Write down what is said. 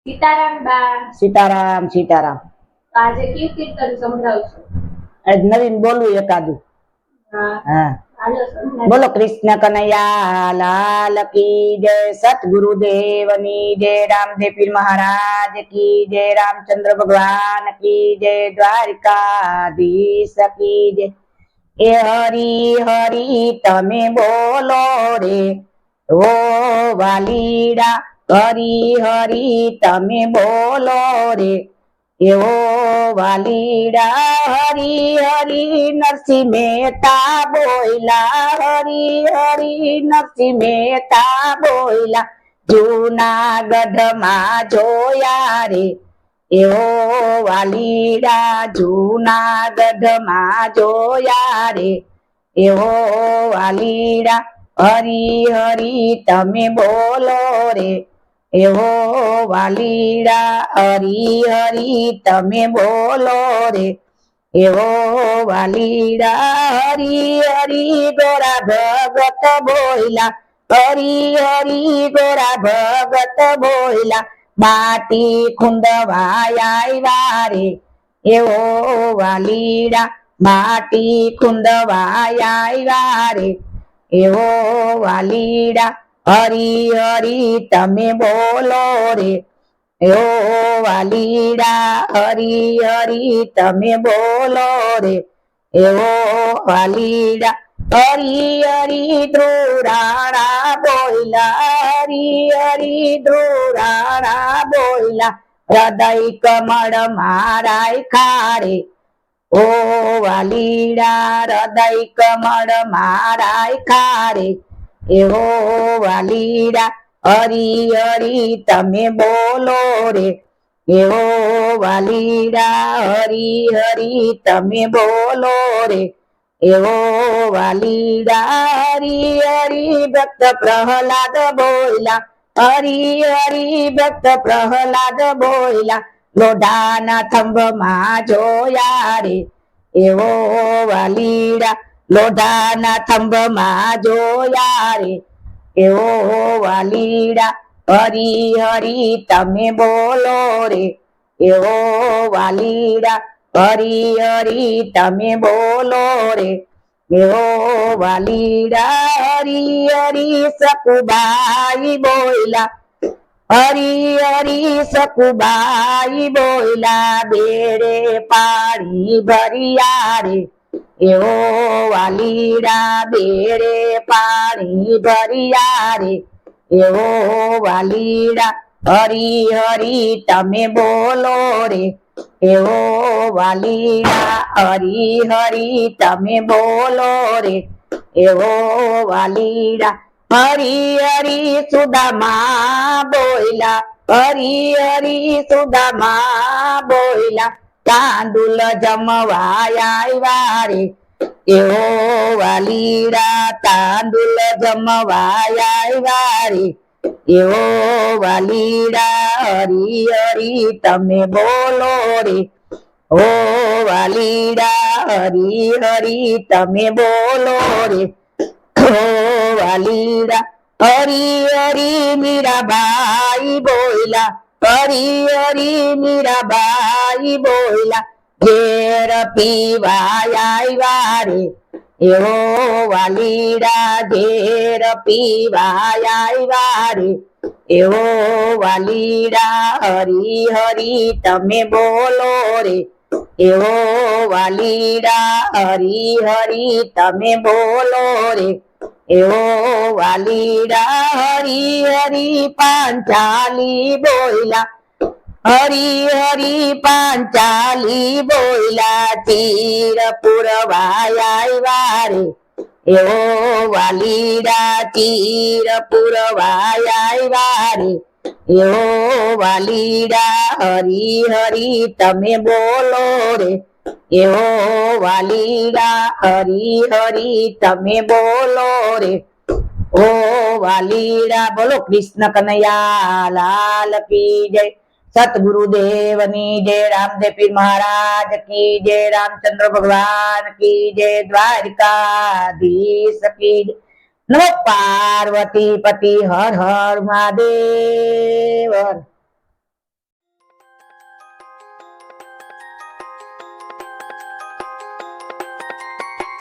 સીતારામ બા. સીતારામ સીતારામ. આજે કયું કીર્તન સંભળાવશો? આજ નવીન બોલવું એકાદું. હા બોલો કૃષ્ણ કનૈયા લાલ કી જય, સતગુરુદેવ ની જય, રામદેવ પીર મહારાજ કી જય, રામચંદ્ર ભગવાન કી જય, દ્વારિકાધીશ કી જય. એ હરી હરી તમે બોલો રે ઓ વાલીડા, હરી હરી તમે બોલો રે એવો વાલીડા. હરી હરી નરસિંહ મહેતા બોયલા, હરી હરી નરસિંહ મહેતા બોયલા, જૂનાગઢમાં જોયા રે એવો વાલીડા, જૂનાગઢમાં જોયા રે એવો વાલીડા. હરી હરી તમે બોલો રે એવો વાલીડા, હરી હરી તમે બોલો રે એવો વાલીડા. હરી હરી ગોરા ભગત બોયલા, હરી હરી ગોરા ભગત બોયલા, માટી ખુંદવાયા રે એવો વાલીડા, માટી ખુંદવાયા રે એવો વાલીડા. હરી હરી તમે બોલો રે એવો વાલીડા, હરી હરી તમે બોલો રે એવો વાલીડા. હરી હરી ધ્રુરાણા બોયલા, હરી હરી ધ્રુરાણા બોયલા, હૃદય કમળ મારાય ખારે ઓ વાલીડા, હૃદય કમળ મારાય ખારે એવો વાલીડા. હરી હરી તમે બોલો રે એવો વાલીડા, હરી હરી તમે બોલો રે એવો વાલીડા. હરી હરી ભક્ત પ્રહલાદ બોયલા, હરી હરી ભક્ત પ્રહલાદ બોયલા, લોઢાના થંભમાં જોયા રે એવો વાલીડા, લોઢાના થંભમાં જોયા રે એવો વાલીડા. હરી હરી તમે બોલો રે એવો વાલીડા, હરી હરી તમે બોલો રે એવો વાલીડા. હરી હરી સકુબાઈ બોયલા, હરી હરી સકુબાઈ બોયલા, બેડે પાણી ભરિયા રે એવો વાલીડા, બેડે પાણી ભરિયા રે એવો વાલીડા. હરી હરી તમે બોલો રે એવો વાલીડા, હરી હરી તમે બોલો રે એવો વાલીડા. હરી હરી સુદામા બોયલા, હરી હરી સુદામા બોયલા, તાંદુલ જમવાયા રે એવો વાલીડા, તાંદુલ જમવાયા રે એવો વાલીડા. હરી હરી તમે બોલો રે ઓ વાલીડા, હરી હરી તમે બોલો રે ઓ વાલીડા. હરી હરી મીરાબાઈ બોયલા, હરી હરી મીરાબાઈ બોયલા, ઘેર પીવાયા રે એવો વાલીડા, ઘેર પીવાયા રે એવો વાલીડા. હરી હરી તમે બોલો રે એવો વાલીડા, હરી હરી તમે બોલો રે એવો વાલીડા. હરી હરી પાંચાલી બોયલા, હરી હરી પાંચાલી બોયલા, તીર પુરવાયા રે એવો વાલીડા, તીર પુરવાયા રે એવો વાલીડા. હરી હરી તમે બોલો રે એવો વાલીડા, હરી હરી તમે બોલો રે ઓ વાલીડા. બોલો કૃષ્ણ કનૈયા લાલ કી જય, સતગુરુદેવ ની જય, રામદેવ પીર મહારાજ કી જય, રામચંદ્ર ભગવાન કી જય, દ્વારિકાધીશ કી જય. નમો પાર્વતી પતિ હર હર મહાદેવ.